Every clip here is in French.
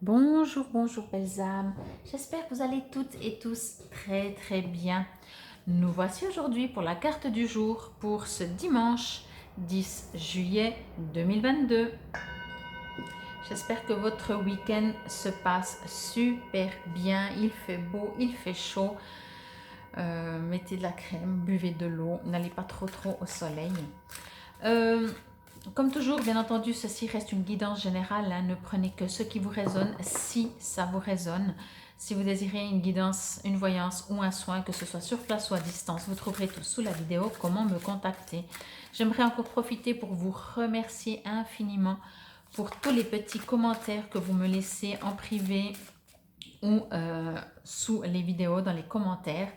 Bonjour, bonjour belles âmes. J'espère que vous allez toutes et tous très bien. Nous voici aujourd'hui pour la carte du jour pour ce dimanche 10 juillet 2022. J'espère que votre week-end se passe super bien. Il fait beau, il fait chaud. Mettez de la crème, buvez de l'eau, n'allez pas trop au soleil. Comme toujours, bien entendu, ceci reste une guidance générale. Hein. Ne prenez que ce qui vous résonne, si ça vous résonne. Si vous désirez une guidance, une voyance ou un soin, que ce soit sur place ou à distance, vous trouverez tout sous la vidéo comment me contacter. J'aimerais encore profiter pour vous remercier infiniment pour tous les petits commentaires que vous me laissez en privé ou sous les vidéos dans les commentaires.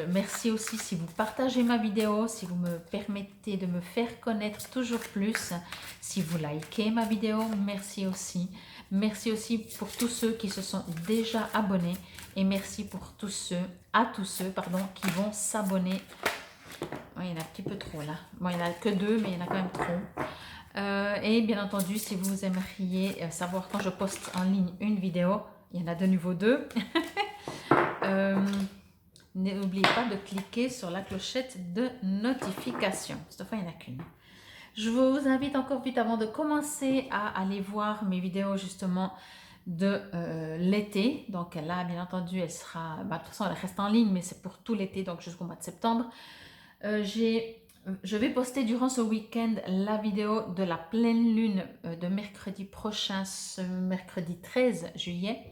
Merci aussi si vous partagez ma vidéo, si vous me permettez de me faire connaître toujours plus, si vous likez ma vidéo, merci aussi. Merci aussi pour tous ceux qui se sont déjà abonnés et merci pour tous ceux qui vont s'abonner. Oh, il y en a un petit peu trop là. Bon, il n'y en a que deux, mais il y en a quand même trop. Et bien entendu, si vous aimeriez savoir quand je poste en ligne une vidéo, il y en a de nouveau deux. N'oubliez pas de cliquer sur la clochette de notification. Cette fois, il n'y en a qu'une. Je vous invite encore vite avant de commencer à aller voir mes vidéos justement de l'été. Donc là, bien entendu, elle sera... de toute façon, elle reste en ligne, mais c'est pour tout l'été, donc jusqu'au mois de septembre. Je vais poster durant ce week-end la vidéo de la pleine lune de mercredi prochain, ce mercredi 13 juillet.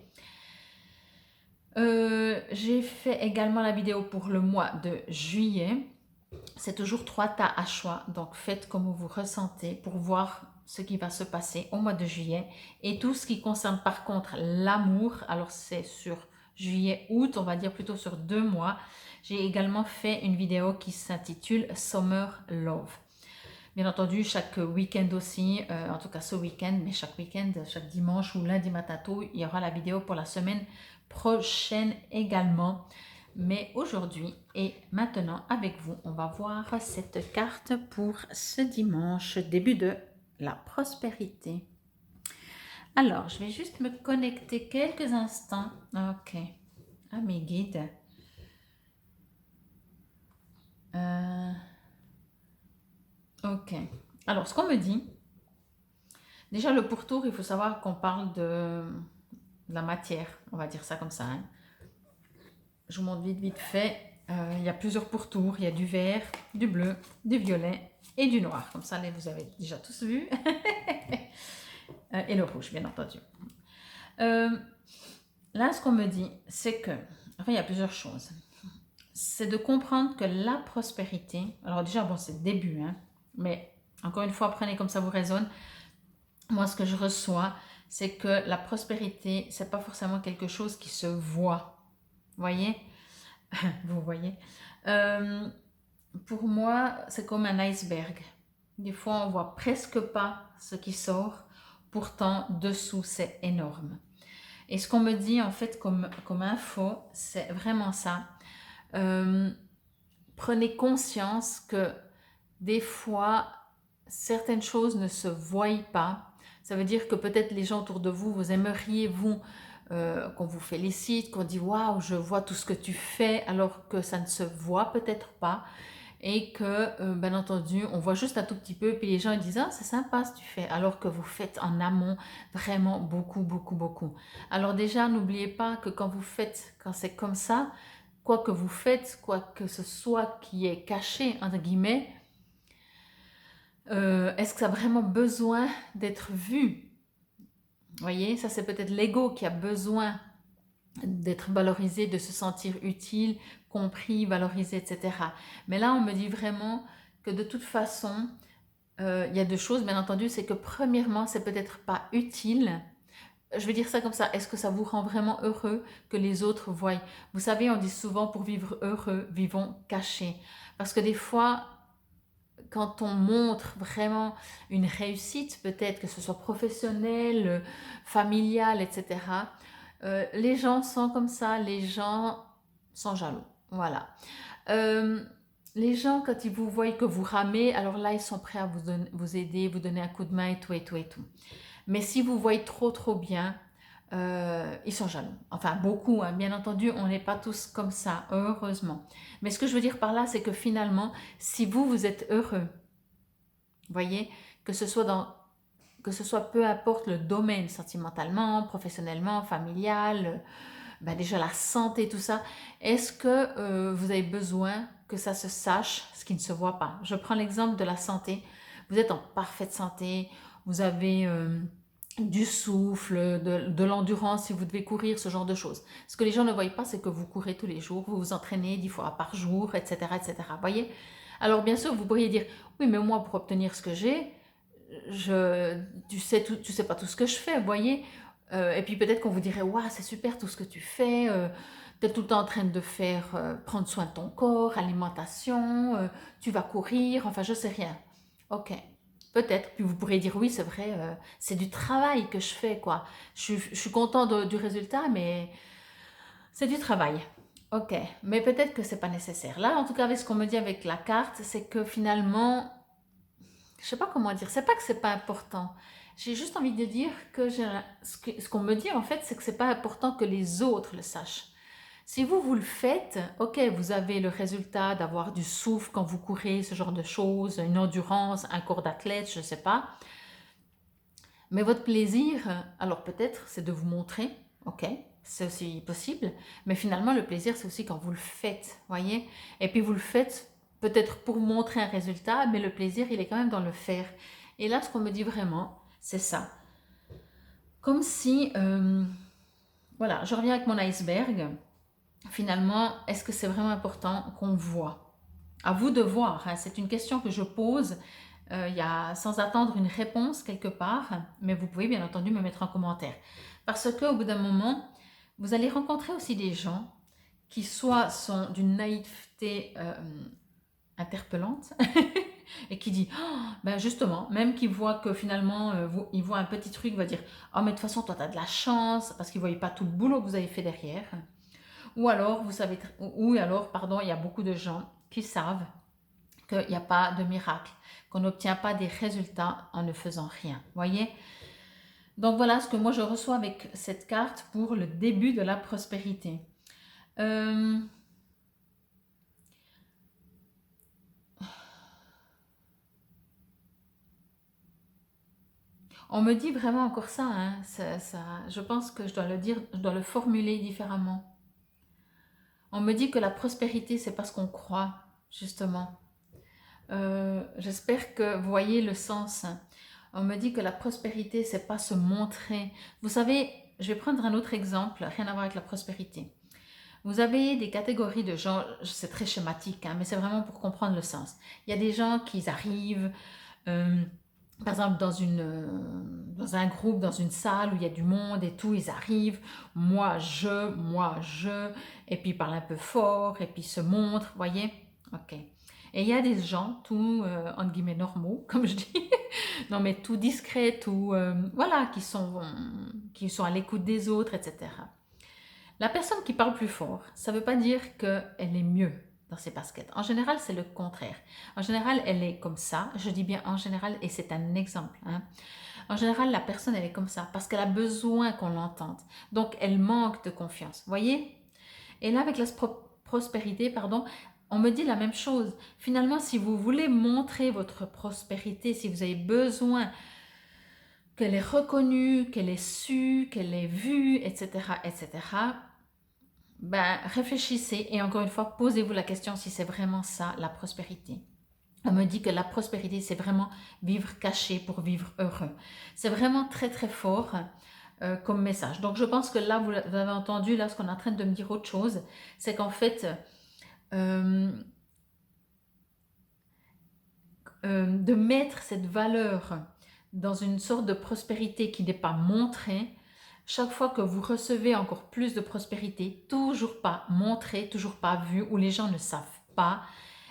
J'ai fait également la vidéo pour le mois de juillet. C'est toujours 3 tas à choix, donc faites comme vous ressentez pour voir ce qui va se passer au mois de juillet. Et tout ce qui concerne par contre l'amour, alors c'est sur juillet, août, on va dire plutôt sur 2 mois. J'ai également fait une vidéo qui s'intitule Summer Love. Bien entendu, chaque week-end aussi, en tout cas ce week-end, mais chaque week-end, chaque dimanche ou lundi matin tôt, il y aura la vidéo pour la semaine prochaine également. Mais aujourd'hui et maintenant avec vous, on va voir cette carte pour ce dimanche, début de la prospérité. Alors, je vais juste me connecter quelques instants. Ok, à mes guides. Ok, alors ce qu'on me dit, déjà le pourtour, il faut savoir qu'on parle de la matière, on va dire ça comme ça. Hein. Je vous montre vite fait. Il y a plusieurs pourtours. Il y a du vert, du bleu, du violet et du noir. Comme ça, vous avez déjà tous vu. Et le rouge, bien entendu. Là, ce qu'on me dit, c'est que... Enfin, il y a plusieurs choses. C'est de comprendre que la prospérité... Alors déjà, bon, c'est le début. Hein, mais encore une fois, prenez comme ça vous résonne. Moi, ce que je reçois, c'est que la prospérité, c'est pas forcément quelque chose qui se voit. Vous voyez? Vous voyez. Pour moi, c'est comme un iceberg. Des fois, on voit presque pas ce qui sort. Pourtant, dessous, c'est énorme. Et ce qu'on me dit, en fait, comme info, c'est vraiment ça. Prenez conscience que des fois, certaines choses ne se voient pas. Ça veut dire que peut-être les gens autour de vous, vous aimeriez, vous, qu'on vous félicite, qu'on dit « Waouh, je vois tout ce que tu fais », alors que ça ne se voit peut-être pas. Et que, bien entendu, on voit juste un tout petit peu, puis les gens ils disent « Ah, c'est sympa ce que tu fais », alors que vous faites en amont vraiment beaucoup. Alors déjà, n'oubliez pas que quand vous faites, quand c'est comme ça, quoi que vous faites, quoi que ce soit qui est caché, entre guillemets, est-ce que ça a vraiment besoin d'être vu? Vous voyez, ça c'est peut-être l'ego qui a besoin d'être valorisé, de se sentir utile, compris, valorisé, etc. Mais là, on me dit vraiment que de toute façon, il y a deux choses, bien entendu, c'est que premièrement, c'est peut-être pas utile. Je vais dire ça comme ça, est-ce que ça vous rend vraiment heureux que les autres voient? Vous savez, on dit souvent pour vivre heureux, vivons cachés. Parce que des fois, quand on montre vraiment une réussite, peut-être que ce soit professionnelle, familiale, etc., les gens sont comme ça, les gens sont jaloux. Voilà. Les gens, quand ils vous voient que vous ramez, alors là, ils sont prêts à vous aider, vous donner un coup de main et tout. Mais si vous voyez trop bien, ils sont jaloux. Enfin, beaucoup, hein. Bien entendu, on n'est pas tous comme ça, heureusement. Mais ce que je veux dire par là, c'est que finalement, si vous, vous êtes heureux, voyez, que ce soit peu importe le domaine, sentimentalement, professionnellement, familial, ben déjà la santé, tout ça, est-ce que vous avez besoin que ça se sache, ce qui ne se voit pas? Je prends l'exemple de la santé. Vous êtes en parfaite santé, vous avez du souffle, de l'endurance si vous devez courir, ce genre de choses. Ce que les gens ne voient pas, c'est que vous courez tous les jours, vous vous entraînez 10 fois par jour, etc., etc. Voyez? Alors bien sûr, vous pourriez dire, oui, mais moi, pour obtenir ce que j'ai, tu sais pas tout ce que je fais, vous voyez. Et puis peut-être qu'on vous dirait, waouh, c'est super tout ce que tu fais, tu es tout le temps en train de faire, prendre soin de ton corps, alimentation, tu vas courir, enfin je sais rien. Ok, peut-être, puis vous pourrez dire, oui, c'est vrai, c'est du travail que je fais, quoi. Je suis content du résultat, mais c'est du travail. Ok, mais peut-être que c'est pas nécessaire. Là, en tout cas, avec ce qu'on me dit avec la carte, c'est que finalement, je sais pas comment dire, c'est pas que c'est pas important. J'ai juste envie de dire que ce qu'on me dit en fait, c'est que c'est pas important que les autres le sachent. Si vous, vous le faites, ok, vous avez le résultat d'avoir du souffle quand vous courez, ce genre de choses, une endurance, un corps d'athlète, je sais pas. Mais votre plaisir, alors peut-être, c'est de vous montrer, ok, c'est aussi possible, mais finalement le plaisir, c'est aussi quand vous le faites, voyez. Et puis vous le faites peut-être pour montrer un résultat, mais le plaisir, il est quand même dans le faire. Et là, ce qu'on me dit vraiment, c'est ça. Comme si, voilà, je reviens avec mon iceberg. Finalement, est-ce que c'est vraiment important qu'on voit? À vous de voir, hein. C'est une question que je pose sans attendre une réponse quelque part, mais vous pouvez bien entendu me mettre en commentaire. Parce qu'au bout d'un moment, vous allez rencontrer aussi des gens qui soit sont d'une naïveté interpellante et qui dit, oh, ben justement, même qui voit que finalement, il voit un petit truc, va dire, oh mais de toute façon, toi, tu as de la chance, parce qu'il ne voyait pas tout le boulot que vous avez fait derrière. Ou alors, pardon, il y a beaucoup de gens qui savent qu'il n'y a pas de miracle, qu'on n'obtient pas des résultats en ne faisant rien. Voyez? Donc voilà ce que moi je reçois avec cette carte pour le début de la prospérité. On me dit vraiment encore ça, hein, je pense que je dois le dire, je dois le formuler différemment. On me dit que la prospérité, c'est pas ce qu'on croit, justement. J'espère que vous voyez le sens. On me dit que la prospérité, c'est pas se montrer. Vous savez, je vais prendre un autre exemple, rien à voir avec la prospérité. Vous avez des catégories de gens, c'est très schématique, hein, mais c'est vraiment pour comprendre le sens. Il y a des gens qui arrivent, par exemple dans un groupe, dans une salle où il y a du monde et tout, ils arrivent, moi je, et puis ils parlent un peu fort, et puis ils se montrent, voyez? Ok. Et il y a des gens tout, entre guillemets, normaux, comme je dis, non mais tout discret, tout, voilà, qui sont à l'écoute des autres, etc. La personne qui parle plus fort, ça ne veut pas dire qu'elle est mieux dans ses baskets. En général, c'est le contraire. En général, elle est comme ça. Je dis bien en général, et c'est un exemple, hein. En général, la personne, elle est comme ça parce qu'elle a besoin qu'on l'entende. Donc, elle manque de confiance. Voyez? Et là, avec la prospérité, pardon, on me dit la même chose. Finalement, si vous voulez montrer votre prospérité, si vous avez besoin qu'elle est reconnue, qu'elle est su, qu'elle est vue, etc., etc., ben, réfléchissez et encore une fois, posez-vous la question si c'est vraiment ça, la prospérité. On me dit que la prospérité, c'est vraiment vivre caché pour vivre heureux. C'est vraiment très très fort comme message. Donc je pense que là, vous avez entendu, là, ce qu'on est en train de me dire autre chose, c'est qu'en fait, de mettre cette valeur dans une sorte de prospérité qui n'est pas montrée, chaque fois que vous recevez encore plus de prospérité, toujours pas montré, toujours pas vu, ou les gens ne savent pas,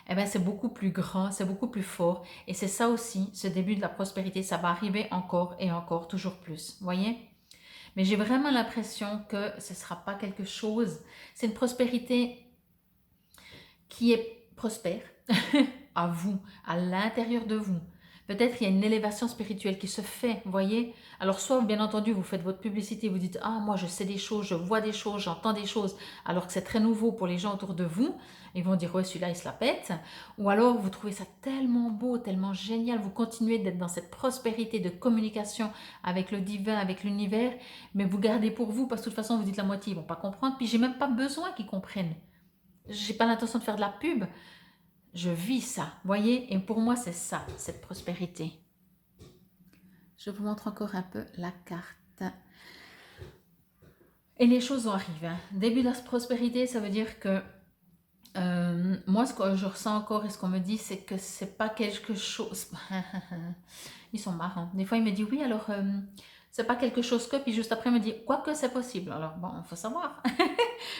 eh bien c'est beaucoup plus grand, c'est beaucoup plus fort. Et c'est ça aussi, ce début de la prospérité, ça va arriver encore et encore, toujours plus. Voyez? Mais j'ai vraiment l'impression que ce ne sera pas quelque chose, c'est une prospérité qui est prospère à vous, à l'intérieur de vous. Peut-être il y a une élévation spirituelle qui se fait, vous voyez. Alors soit bien entendu vous faites votre publicité, vous dites ah moi je sais des choses, je vois des choses, j'entends des choses, alors que c'est très nouveau pour les gens autour de vous. Ils vont dire ouais celui-là il se la pète. Ou alors vous trouvez ça tellement beau, tellement génial, vous continuez d'être dans cette prospérité de communication avec le divin, avec l'univers, mais vous gardez pour vous parce que de toute façon vous dites la moitié, ils vont pas comprendre, puis j'ai même pas besoin qu'ils comprennent. J'ai pas l'intention de faire de la pub. Je vis ça, voyez, et pour moi c'est ça, cette prospérité. Je vous montre encore un peu la carte. Et les choses vont arriver. Hein. Début de la prospérité, ça veut dire que moi, ce que je ressens encore et ce qu'on me dit, c'est que c'est pas quelque chose. Ils sont marrants. Des fois, il me dit oui, alors c'est pas quelque chose que, puis juste après, il me dit quoi que c'est possible. Alors bon, il faut savoir.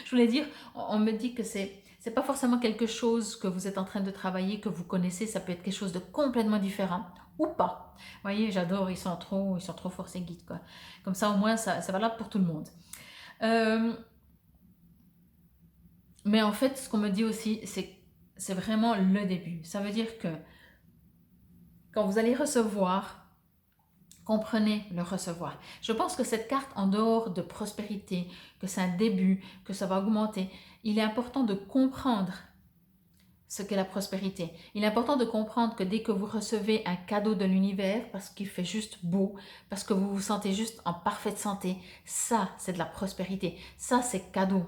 Je voulais dire, on me dit que c'est pas forcément quelque chose que vous êtes en train de travailler, que vous connaissez, ça peut être quelque chose de complètement différent ou pas. Vous voyez, j'adore, ils sont trop forts ces guides, quoi. Comme ça, au moins, c'est valable pour tout le monde. Mais en fait, ce qu'on me dit aussi, c'est vraiment le début. Ça veut dire que quand vous allez recevoir, comprenez le recevoir. Je pense que cette carte, en dehors de prospérité, que c'est un début, que ça va augmenter, il est important de comprendre ce qu'est la prospérité. Il est important de comprendre que dès que vous recevez un cadeau de l'univers, parce qu'il fait juste beau, parce que vous vous sentez juste en parfaite santé, ça, c'est de la prospérité. Ça, c'est cadeau.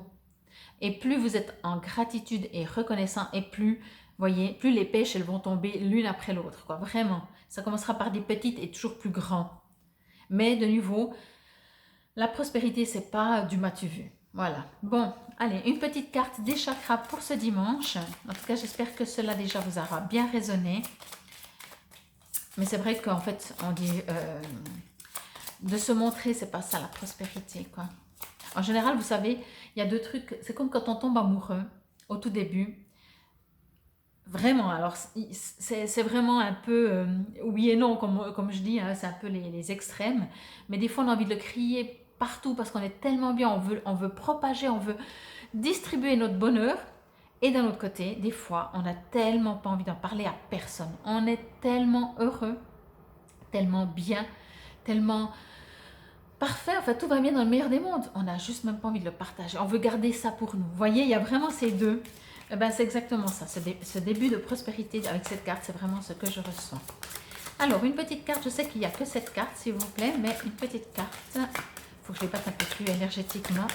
Et plus vous êtes en gratitude et reconnaissant, et plus, voyez, plus les pêches, elles vont tomber l'une après l'autre, quoi. Vraiment. Ça commencera par des petites et toujours plus grands. Mais de nouveau, la prospérité, c'est pas du m'as-tu vu. Voilà. Bon, allez, une petite carte des chakras pour ce dimanche. En tout cas, j'espère que cela déjà vous aura bien résonné. Mais c'est vrai qu'en fait, on dit de se montrer, c'est pas ça la prospérité, quoi. En général, vous savez, il y a deux trucs. C'est comme quand on tombe amoureux au tout début. Vraiment, alors c'est vraiment un peu oui et non, comme je dis, hein, c'est un peu les extrêmes. Mais des fois, on a envie de le crier partout parce qu'on est tellement bien, on veut propager, on veut distribuer notre bonheur. Et d'un autre côté, des fois, on n'a tellement pas envie d'en parler à personne. On est tellement heureux, tellement bien, tellement parfait. En fait, tout va bien dans le meilleur des mondes. On n'a juste même pas envie de le partager. On veut garder ça pour nous. Vous voyez, il y a vraiment ces deux. Eh ben, c'est exactement ça. Ce début de prospérité avec cette carte, c'est vraiment ce que je ressens. Alors, une petite carte. Je sais qu'il n'y a que cette carte, s'il vous plaît, mais une petite carte. Il faut que je les batte un peu plus énergétiquement.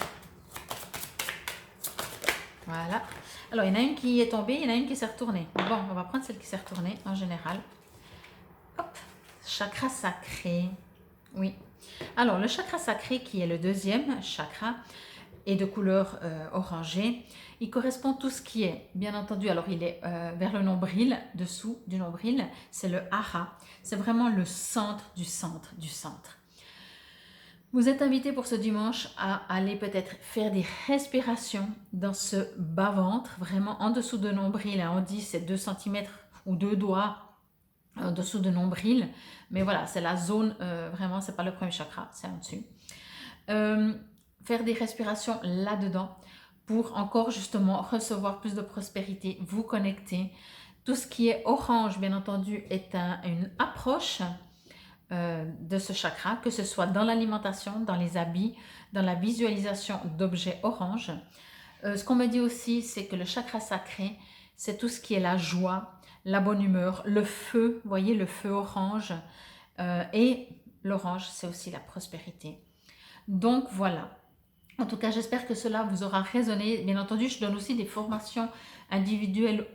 Voilà. Alors, il y en a une qui est tombée, il y en a une qui s'est retournée. Bon, on va prendre celle qui s'est retournée en général. Hop, chakra sacré. Oui. Alors, le chakra sacré, qui est le deuxième chakra, et de couleur orangée, il correspond tout ce qui est, bien entendu, alors il est vers le nombril, dessous du nombril, c'est le hara, c'est vraiment le centre du centre du centre. Vous êtes invité pour ce dimanche à aller peut-être faire des respirations dans ce bas-ventre, vraiment en dessous de nombril, hein, on dit c'est 2 cm ou 2 doigts en dessous de nombril, mais voilà, c'est la zone, vraiment, c'est pas le premier chakra, c'est en dessus. Faire des respirations là-dedans pour encore justement recevoir plus de prospérité, vous connecter. Tout ce qui est orange, bien entendu, est une approche de ce chakra, que ce soit dans l'alimentation, dans les habits, dans la visualisation d'objets orange. Ce qu'on me dit aussi, c'est que le chakra sacré, c'est tout ce qui est la joie, la bonne humeur, le feu, vous voyez, le feu orange. Et l'orange, c'est aussi la prospérité. Donc voilà. En tout cas, j'espère que cela vous aura résonné. Bien entendu, je donne aussi des formations individuelles.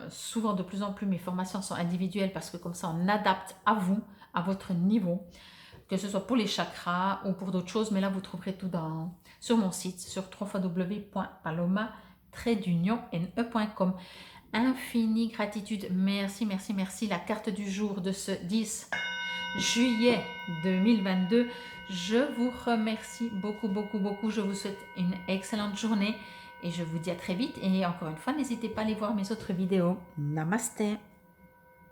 Souvent, de plus en plus, mes formations sont individuelles parce que comme ça, on adapte à vous, à votre niveau, que ce soit pour les chakras ou pour d'autres choses. Mais là, vous trouverez tout sur mon site, sur www.paloma-ne.com. Infinie gratitude. Merci, merci, merci. La carte du jour de ce 10 juillet 2022. Je vous remercie beaucoup, beaucoup, beaucoup. Je vous souhaite une excellente journée et je vous dis à très vite. Et encore une fois, n'hésitez pas à aller voir mes autres vidéos. Namasté.